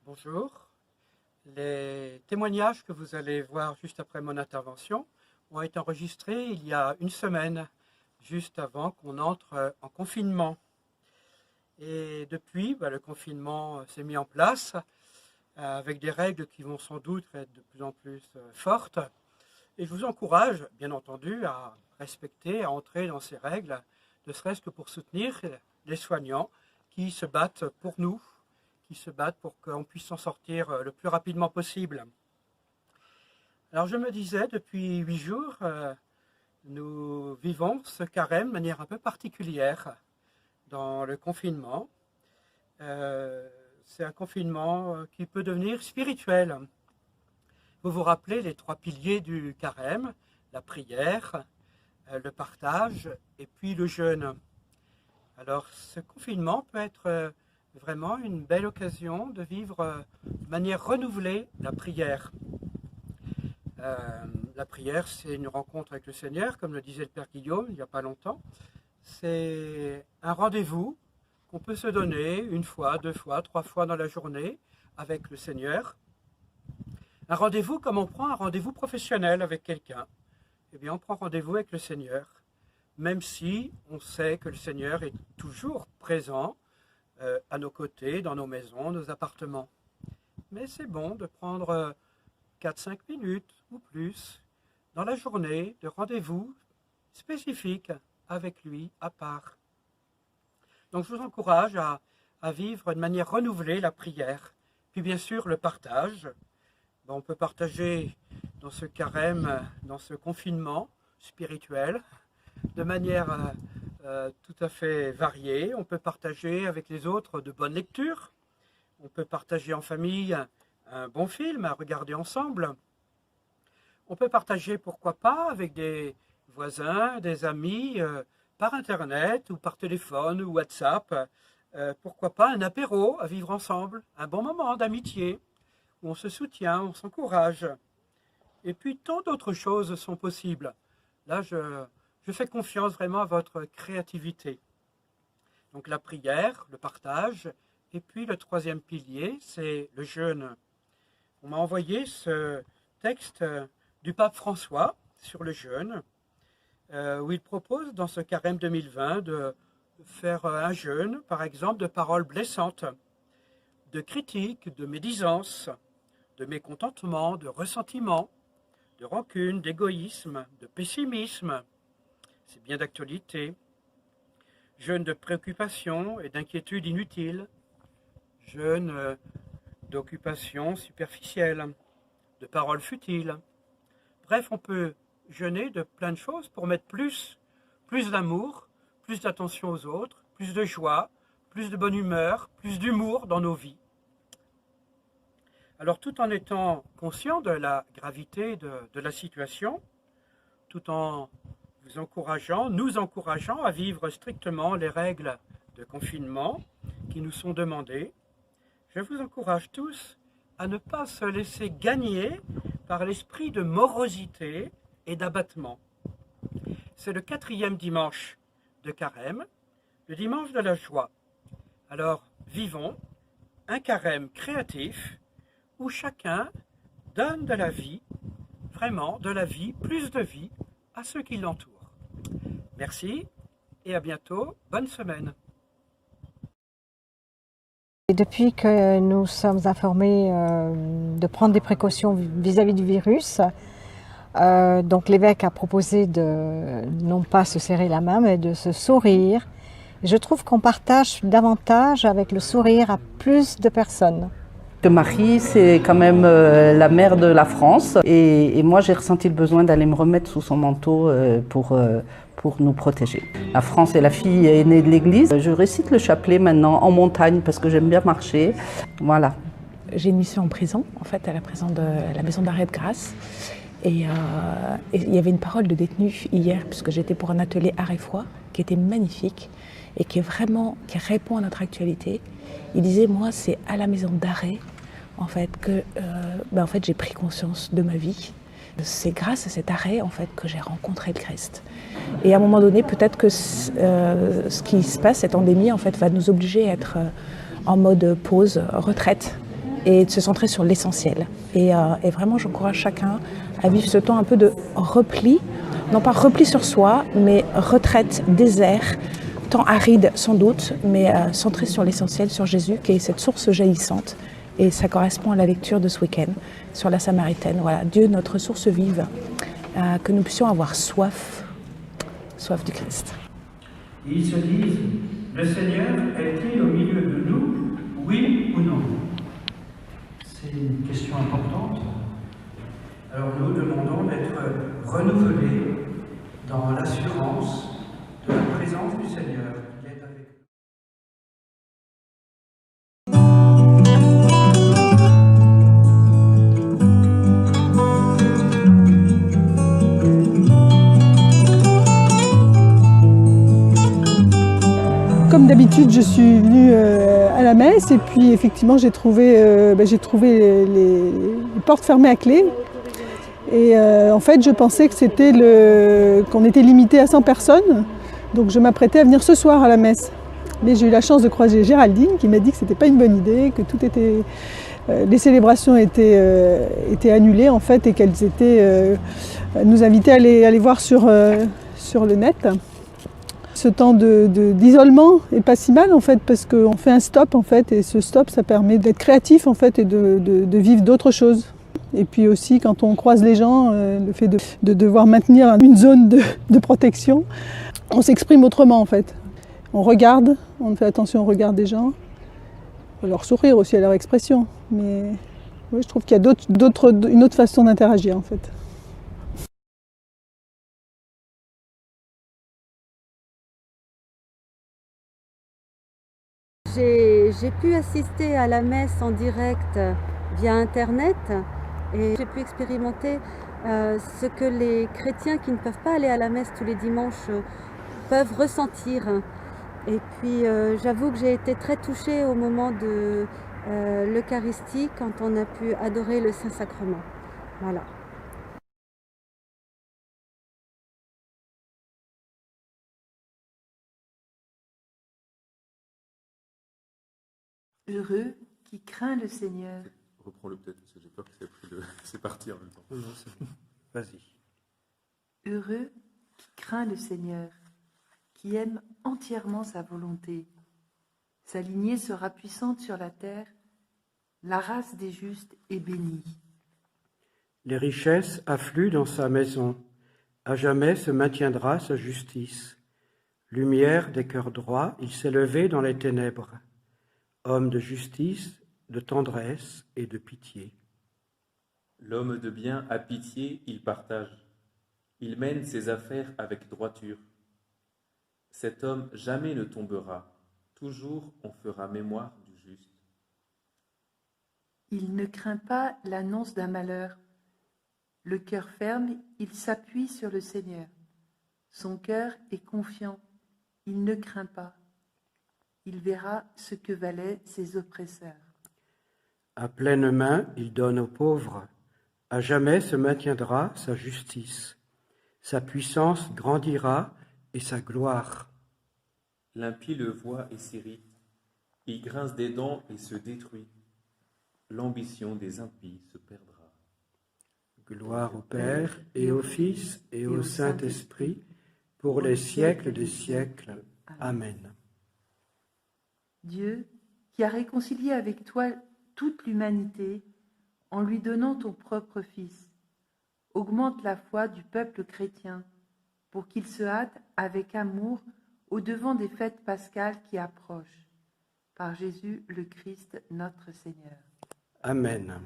Bonjour. Les témoignages que vous allez voir juste après mon intervention ont été enregistrés il y a une semaine, juste avant qu'on entre en confinement. Et depuis, le confinement s'est mis en place avec des règles qui vont sans doute être de plus en plus fortes. Et je vous encourage, bien entendu, à respecter, à entrer dans ces règles, ne serait-ce que pour soutenir les soignants qui se battent pour nous, qui se battent pour qu'on puisse s'en sortir le plus rapidement possible. Alors je me disais, depuis 8 jours, nous vivons ce carême de manière un peu particulière dans le confinement. C'est un confinement qui peut devenir spirituel. Vous vous rappelez les 3 piliers du carême, la prière, le partage et puis le jeûne. Alors ce confinement peut être vraiment une belle occasion de vivre de manière renouvelée la prière. La prière, c'est une rencontre avec le Seigneur, comme le disait le Père Guillaume il n'y a pas longtemps. C'est un rendez-vous qu'on peut se donner 1 fois, 2 fois, 3 fois dans la journée avec le Seigneur. Un rendez-vous comme on prend un rendez-vous professionnel avec quelqu'un. Eh bien, on prend rendez-vous avec le Seigneur, même si on sait que le Seigneur est toujours présent à nos côtés, dans nos maisons, nos appartements. Mais c'est bon de prendre 4-5 minutes ou plus dans la journée de rendez-vous spécifiques avec lui à part. Donc je vous encourage à vivre de manière renouvelée la prière. Puis bien sûr le partage. On peut partager dans ce carême, dans ce confinement spirituel, de manière tout à fait variée. On peut partager avec les autres de bonnes lectures. On peut partager en famille un bon film à regarder ensemble. On peut partager, pourquoi pas, avec des voisins, des amis, par Internet ou par téléphone ou WhatsApp. Pourquoi pas un apéro à vivre ensemble, un bon moment d'amitié, où on se soutient, on s'encourage. Et puis tant d'autres choses sont possibles. Là, je fais confiance vraiment à votre créativité. Donc la prière, le partage, et puis le 3e pilier, c'est le jeûne. On m'a envoyé ce texte du pape François sur le jeûne, où il propose dans ce carême 2020 de faire un jeûne, par exemple, de paroles blessantes, de critiques, de médisance, de mécontentement, de ressentiment, de rancune, d'égoïsme, de pessimisme. C'est bien d'actualité. Jeûne de préoccupation et d'inquiétude inutiles. Jeûne d'occupation superficielle, de paroles futiles. Bref, on peut jeûner de plein de choses pour mettre plus d'amour, plus d'attention aux autres, plus de joie, plus de bonne humeur, plus d'humour dans nos vies. Alors tout en étant conscient de la gravité de la situation, tout en nous encourageant à vivre strictement les règles de confinement qui nous sont demandées, je vous encourage tous à ne pas se laisser gagner par l'esprit de morosité et d'abattement. C'est le 4e dimanche de carême, le dimanche de la joie. Alors vivons un carême créatif où chacun donne de la vie, vraiment de la vie, plus de vie à ceux qui l'entourent. Merci et à bientôt. Bonne semaine. Et depuis que nous sommes informés de prendre des précautions vis-à-vis du virus, donc l'évêque a proposé de non pas se serrer la main, mais de se sourire. Je trouve qu'on partage davantage avec le sourire à plus de personnes. Que Marie, c'est quand même la mère de la France. Et moi, j'ai ressenti le besoin d'aller me remettre sous son manteau pour nous protéger. La France est la fille aînée de l'Église. Je récite le chapelet maintenant en montagne parce que j'aime bien marcher. Voilà. J'ai une mission en prison, en fait, à la maison d'arrêt de Grasse. Et il y avait une parole de détenu hier, puisque j'étais pour un atelier art et foi, qui était magnifique et qui répond à notre actualité. Il disait, moi, c'est à la maison d'arrêt, en fait, que j'ai pris conscience de ma vie. C'est grâce à cet arrêt, en fait, que j'ai rencontré le Christ. Et à un moment donné, peut-être que ce qui se passe, cette endémie, en fait, va nous obliger à être en mode pause, retraite, et de se centrer sur l'essentiel. Et vraiment, j'encourage chacun à vivre ce temps un peu de repli, non pas repli sur soi, mais retraite, désert, temps aride sans doute, mais centré sur l'essentiel, sur Jésus, qui est cette source jaillissante. Et ça correspond à la lecture de ce week-end sur la Samaritaine. Voilà, Dieu, notre source vive, que nous puissions avoir soif du Christ. Ils se disent, le Seigneur est-il au milieu de nous, oui ou non? C'est une question importante. Alors nous demandons d'être renouvelés dans l'assurance de la présence du Seigneur qui est avec nous. Comme d'habitude, je suis venue à la messe et puis effectivement j'ai trouvé les portes fermées à clé. Et en fait, je pensais que qu'on était limité à 100 personnes, donc je m'apprêtais à venir ce soir à la messe. Mais j'ai eu la chance de croiser Géraldine qui m'a dit que c'était pas une bonne idée, que les célébrations étaient annulées en fait et qu'elles nous invitaient à aller voir sur le net. Ce temps d'isolement est pas si mal en fait parce qu'on fait un stop en fait et ce stop ça permet d'être créatif en fait et de vivre d'autres choses. Et puis aussi quand on croise les gens, le fait de devoir maintenir une zone de protection, on s'exprime autrement en fait. On regarde, on fait attention au regard des gens, à leur sourire aussi, à leur expression. Mais oui, je trouve qu'il y a une autre façon d'interagir en fait. J'ai pu assister à la messe en direct via Internet et j'ai pu expérimenter ce que les chrétiens qui ne peuvent pas aller à la messe tous les dimanches peuvent ressentir. Et puis j'avoue que j'ai été très touchée au moment de l'Eucharistie quand on a pu adorer le Saint-Sacrement. Voilà. Heureux qui craint le Seigneur. Reprends-le peut-être, parce que j'ai peur que c'est parti en même temps. Non, c'est bon. Vas-y. Heureux qui craint le Seigneur, qui aime entièrement sa volonté. Sa lignée sera puissante sur la terre, la race des justes est bénie. Les richesses affluent dans sa maison, à jamais se maintiendra sa justice. Lumière des cœurs droits, il s'est levé dans les ténèbres. Homme de justice, de tendresse et de pitié. L'homme de bien a pitié, il partage. Il mène ses affaires avec droiture. Cet homme jamais ne tombera. Toujours on fera mémoire du juste. Il ne craint pas l'annonce d'un malheur. Le cœur ferme, il s'appuie sur le Seigneur. Son cœur est confiant, il ne craint pas. Il verra ce que valaient ses oppresseurs. À pleine main, il donne aux pauvres. À jamais se maintiendra sa justice. Sa puissance grandira et sa gloire. L'impie le voit et s'irrite. Il grince des dents et se détruit. L'ambition des impies se perdra. Gloire au Père et au Fils et au Saint-Esprit, pour les siècles des siècles. Amen. Dieu, qui a réconcilié avec toi toute l'humanité en lui donnant ton propre Fils, augmente la foi du peuple chrétien pour qu'il se hâte avec amour au-devant des fêtes pascales qui approchent. Par Jésus le Christ, notre Seigneur. Amen.